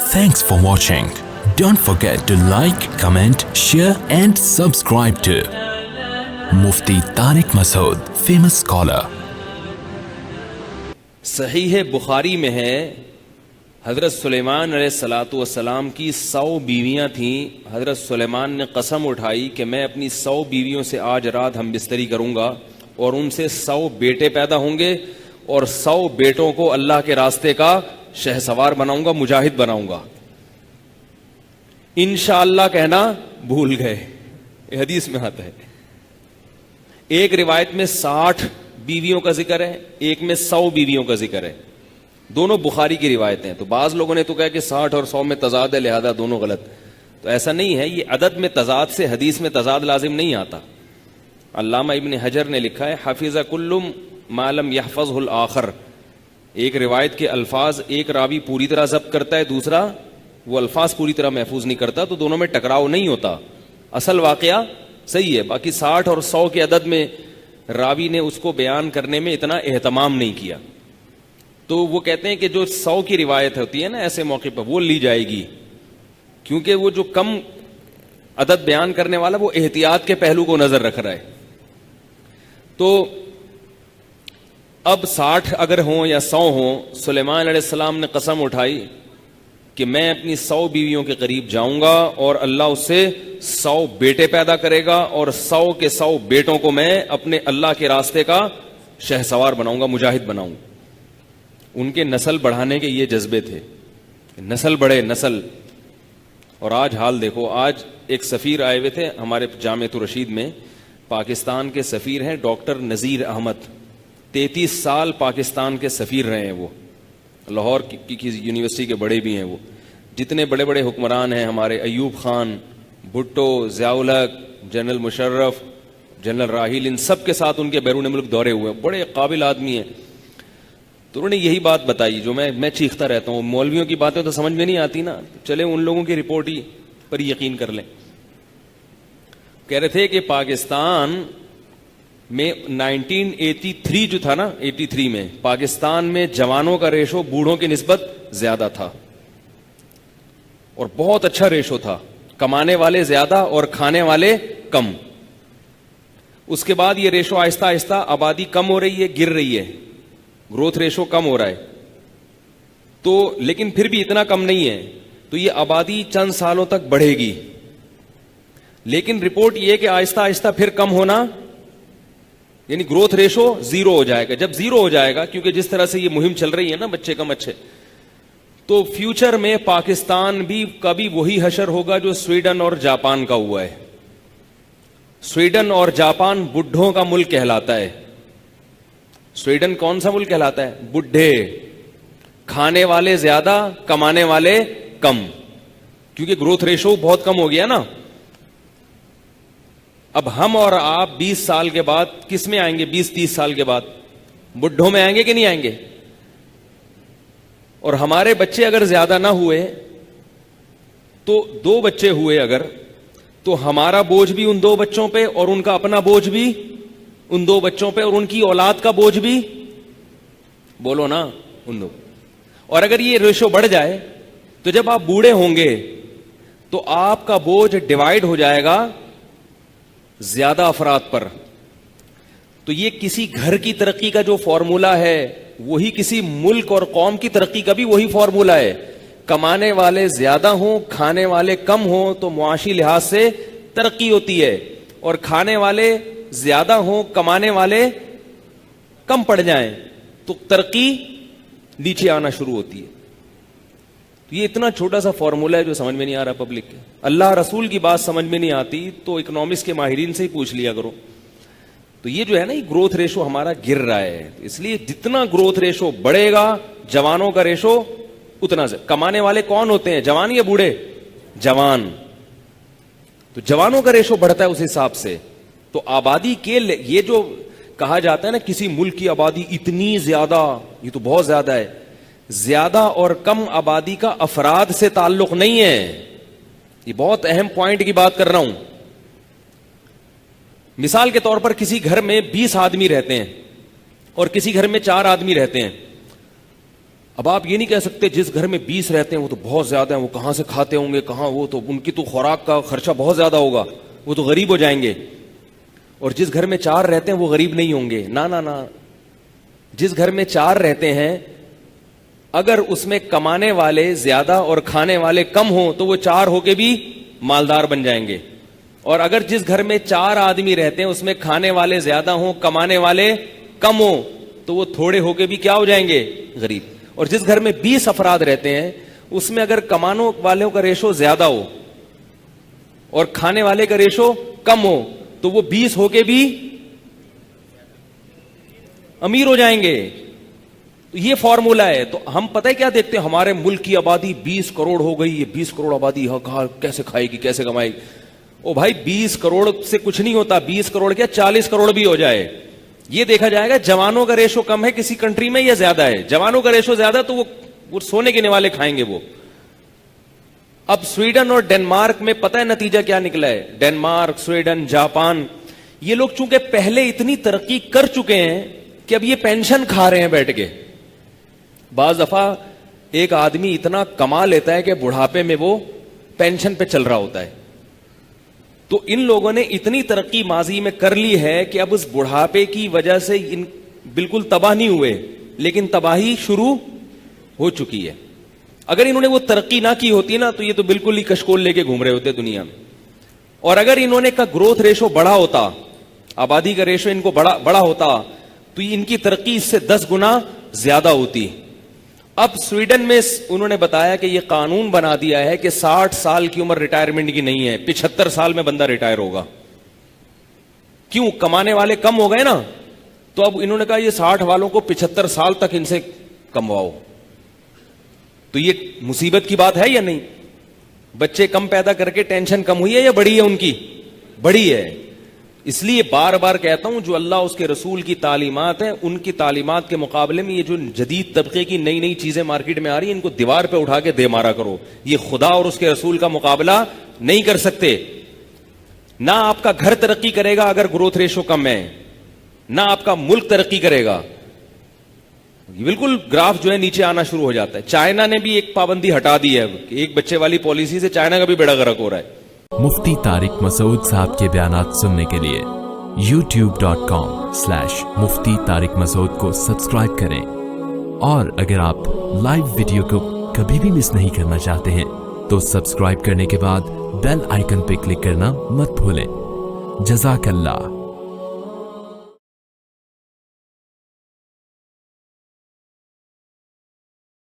Thanks for watching. Don't forget to like, comment, share and subscribe to Mufti Tariq Masood, famous scholar. صحیح بخاری میں ہے حضرت سلیمان علیہ الصلاۃ والسلام کی 100 بیویاں تھیں. حضرت سلیمان نے قسم اٹھائی کہ میں اپنی 100 بیویوں سے آج رات ہم بستری کروں گا اور ان سے 100 بیٹے پیدا ہوں گے اور 100 بیٹوں کو اللہ کے راستے کا شہسوار بناؤں گا, مجاہد بناؤں گا. انشاءاللہ کہنا بھول گئے. یہ حدیث میں آتا ہے. ایک روایت میں 60 بیویوں کا ذکر ہے, ایک میں 100 بیویوں کا ذکر ہے. دونوں بخاری کی روایتیں ہیں. تو بعض لوگوں نے تو کہا کہ 60 اور 100 میں تضاد ہے لہذا دونوں غلط. تو ایسا نہیں ہے. یہ عدد میں تضاد سے حدیث میں تضاد لازم نہیں آتا. علامہ ابن حجر نے لکھا ہے حفظ کل ما لم يحفظه الآخر. ایک روایت کے الفاظ ایک راوی پوری طرح ضبط کرتا ہے, دوسرا وہ الفاظ پوری طرح محفوظ نہیں کرتا, تو دونوں میں ٹکراؤ نہیں ہوتا. اصل واقعہ صحیح ہے. باقی 60 اور 100 کے عدد میں راوی نے اس کو بیان کرنے میں اتنا اہتمام نہیں کیا. تو وہ کہتے ہیں کہ جو 100 کی روایت ہوتی ہے نا ایسے موقع پر وہ لی جائے گی, کیونکہ وہ جو کم عدد بیان کرنے والا وہ احتیاط کے پہلو کو نظر رکھ رہا ہے. تو اب 60 اگر ہوں یا 100 ہوں, سلیمان علیہ السلام نے قسم اٹھائی کہ میں اپنی 100 بیویوں کے قریب جاؤں گا اور اللہ اس سے 100 بیٹے پیدا کرے گا اور 100 کے 100 بیٹوں کو میں اپنے اللہ کے راستے کا شہسوار بناؤں گا, مجاہد بناؤں. ان کے نسل بڑھانے کے یہ جذبے تھے, نسل بڑھے نسل. اور آج حال دیکھو. آج ایک سفیر آئے ہوئے تھے ہمارے جامعۃ الرشید میں, پاکستان کے سفیر ہیں ڈاکٹر نذیر احمد. 33 سال پاکستان کے سفیر رہے ہیں. وہ لاہور کی یونیورسٹی کے بڑے بھی ہیں. وہ جتنے بڑے بڑے حکمران ہیں ہمارے, ایوب خان, بھٹو, ضیاء الحق, جنرل مشرف, جنرل راحیل, ان سب کے ساتھ ان کے بیرون ملک دورے ہوئے. بڑے قابل آدمی ہیں. تو انہوں نے یہی بات بتائی جو میں چیختا رہتا ہوں, مولویوں کی باتیں تو سمجھ میں نہیں آتی نا, چلے ان لوگوں کی رپورٹ ہی پر یقین کر لیں. کہہ رہے تھے کہ پاکستان میں 1983 جو تھا نا, 83 میں پاکستان میں جوانوں کا ریشو بوڑھوں کی نسبت زیادہ تھا اور بہت اچھا ریشو تھا. کمانے والے زیادہ اور کھانے والے کم. اس کے بعد یہ ریشو آہستہ آہستہ آبادی کم ہو رہی ہے, گر رہی ہے, گروتھ ریشو کم ہو رہا ہے. تو لیکن پھر بھی اتنا کم نہیں ہے. تو یہ آبادی چند سالوں تک بڑھے گی, لیکن رپورٹ یہ کہ آہستہ آہستہ پھر کم ہونا, یعنی گروتھ ریشو زیرو ہو جائے گا. جب زیرو ہو جائے گا, کیونکہ جس طرح سے یہ مہم چل رہی ہے نا بچے کم اچھے, تو فیوچر میں پاکستان بھی کبھی وہی حشر ہوگا جو سویڈن اور جاپان کا ہوا ہے. سویڈن اور جاپان بڈھوں کا ملک کہلاتا ہے. سویڈن کون سا ملک کہلاتا ہے؟ بڈھے, کھانے والے زیادہ, کمانے والے کم, کیونکہ گروتھ ریشو بہت کم ہو گیا نا. اب ہم اور آپ 20 سال کے بعد کس میں آئیں گے؟ 20-30 سال کے بعد بڈھوں میں آئیں گے کہ نہیں آئیں گے؟ اور ہمارے بچے اگر زیادہ نہ ہوئے تو 2 بچے ہوئے اگر, تو ہمارا بوجھ بھی ان 2 بچوں پہ اور ان کا اپنا بوجھ بھی ان 2 بچوں پہ اور ان کی اولاد کا بوجھ بھی, بولو نا, ان 2. اور اگر یہ ریشو بڑھ جائے تو جب آپ بوڑھے ہوں گے تو آپ کا بوجھ ڈیوائیڈ ہو جائے گا زیادہ افراد پر. تو یہ کسی گھر کی ترقی کا جو فارمولا ہے وہی کسی ملک اور قوم کی ترقی کا بھی وہی فارمولا ہے. کمانے والے زیادہ ہوں, کھانے والے کم ہوں تو معاشی لحاظ سے ترقی ہوتی ہے, اور کھانے والے زیادہ ہوں, کمانے والے کم پڑ جائیں تو ترقی نیچے آنا شروع ہوتی ہے. تو یہ اتنا چھوٹا سا فارمولا ہے جو سمجھ میں نہیں آ رہا پبلک کے. اللہ رسول کی بات سمجھ میں نہیں آتی تو اکنامکس کے ماہرین سے ہی پوچھ لیا کرو. تو یہ جو ہے نا, یہ گروتھ ریشو ہمارا گر رہا ہے. اس لیے جتنا گروتھ ریشو بڑھے گا, جوانوں کا ریشو اتنا سے. کمانے والے کون ہوتے ہیں, جوان یا بوڑھے؟ جوان. تو جوانوں کا ریشو بڑھتا ہے اس حساب سے. تو آبادی کے یہ جو کہا جاتا ہے نا کسی ملک کی آبادی اتنی زیادہ, یہ تو بہت زیادہ ہے. زیادہ اور کم آبادی کا افراد سے تعلق نہیں ہے. یہ بہت اہم پوائنٹ کی بات کر رہا ہوں. مثال کے طور پر کسی گھر میں 20 آدمی رہتے ہیں اور کسی گھر میں 4 آدمی رہتے ہیں. اب آپ یہ نہیں کہہ سکتے جس گھر میں 20 رہتے ہیں وہ تو بہت زیادہ ہیں, وہ کہاں سے کھاتے ہوں گے, کہاں, وہ تو ان کی تو خوراک کا خرچہ بہت زیادہ ہوگا, وہ تو غریب ہو جائیں گے. اور جس گھر میں 4 رہتے ہیں وہ غریب نہیں ہوں گے. نہ, جس گھر میں 4 رہتے ہیں اگر اس میں کمانے والے زیادہ اور کھانے والے کم ہوں تو وہ 4 ہو کے بھی مالدار بن جائیں گے. اور اگر جس گھر میں 4 آدمی رہتے ہیں اس میں کھانے والے زیادہ ہوں, کمانے والے کم ہوں, تو وہ تھوڑے ہو کے بھی کیا ہو جائیں گے, غریب. اور جس گھر میں 20 افراد رہتے ہیں اس میں اگر کمانے والوں کا ریشو زیادہ ہو اور کھانے والے کا ریشو کم ہو تو وہ 20 ہو کے بھی امیر ہو جائیں گے. تو یہ فارمولا ہے. تو ہم پتہ ہے کیا دیکھتے ہیں, ہمارے ملک کی آبادی 20 کروڑ ہو گئی, یہ 20 کروڑ آبادی کیسے کھائے گی, کیسے کمائے گی. او بھائی 20 کروڑ سے کچھ نہیں ہوتا, 20 کروڑ کیا 40 کروڑ بھی ہو جائے, یہ دیکھا جائے گا جوانوں کا ریشو کم ہے کسی کنٹری میں یا زیادہ ہے. جوانوں کا ریشو زیادہ تو وہ سونے کے نوالے کھائیں گے وہ. اب سویڈن اور ڈنمارک میں پتہ ہے نتیجہ کیا نکلا ہے. ڈنمارک, سویڈن, جاپان, یہ لوگ چونکہ پہلے اتنی ترقی کر چکے ہیں کہ اب یہ پینشن کھا رہے ہیں بیٹھ کے. بعض دفعہ ایک آدمی اتنا کما لیتا ہے کہ بڑھاپے میں وہ پینشن پہ چل رہا ہوتا ہے. تو ان لوگوں نے اتنی ترقی ماضی میں کر لی ہے کہ اب اس بڑھاپے کی وجہ سے ان بالکل تباہ نہیں ہوئے, لیکن تباہی شروع ہو چکی ہے. اگر انہوں نے وہ ترقی نہ کی ہوتی نا تو یہ تو بالکل ہی کشکول لے کے گھوم رہے ہوتے دنیا میں. اور اگر انہوں نے کا گروتھ ریشو بڑا ہوتا, آبادی کا ریشو ان کو بڑا ہوتا, تو ان کی ترقی اس سے 10 گنا زیادہ ہوتی. اب سویڈن میں انہوں نے بتایا کہ یہ قانون بنا دیا ہے کہ 60 سال کی عمر ریٹائرمنٹ کی نہیں ہے, 75 سال میں بندہ ریٹائر ہوگا. کیوں؟ کمانے والے کم ہو گئے نا, تو اب انہوں نے کہا یہ 60 والوں کو 75 سال تک ان سے کمواؤ. تو یہ مصیبت کی بات ہے یا نہیں؟ بچے کم پیدا کر کے ٹینشن کم ہوئی ہے یا بڑی ہے ان کی؟ بڑی ہے. اس لیے بار بار کہتا ہوں جو اللہ اس کے رسول کی تعلیمات ہیں ان کی تعلیمات کے مقابلے میں یہ جو جدید طبقے کی نئی نئی چیزیں مارکیٹ میں آ رہی ہیں ان کو دیوار پہ اٹھا کے دے مارا کرو. یہ خدا اور اس کے رسول کا مقابلہ نہیں کر سکتے. نہ آپ کا گھر ترقی کرے گا اگر گروتھ ریشو کم ہے, نہ آپ کا ملک ترقی کرے گا. بالکل گراف جو ہے نیچے آنا شروع ہو جاتا ہے. چائنا نے بھی ایک پابندی ہٹا دی ہے, ایک بچے والی پالیسی سے چائنا کا بھی بیڑا غرق ہو رہا ہے. مفتی طارق مسعود صاحب کے بیانات سننے کے لیے youtube.com/مفتی طارق مسعود کو سبسکرائب کریں. اور اگر آپ لائیو ویڈیو کو کبھی بھی مس نہیں کرنا چاہتے ہیں تو سبسکرائب کرنے کے بعد بیل آئیکن پہ کلک کرنا مت بھولیں. جزاک اللہ.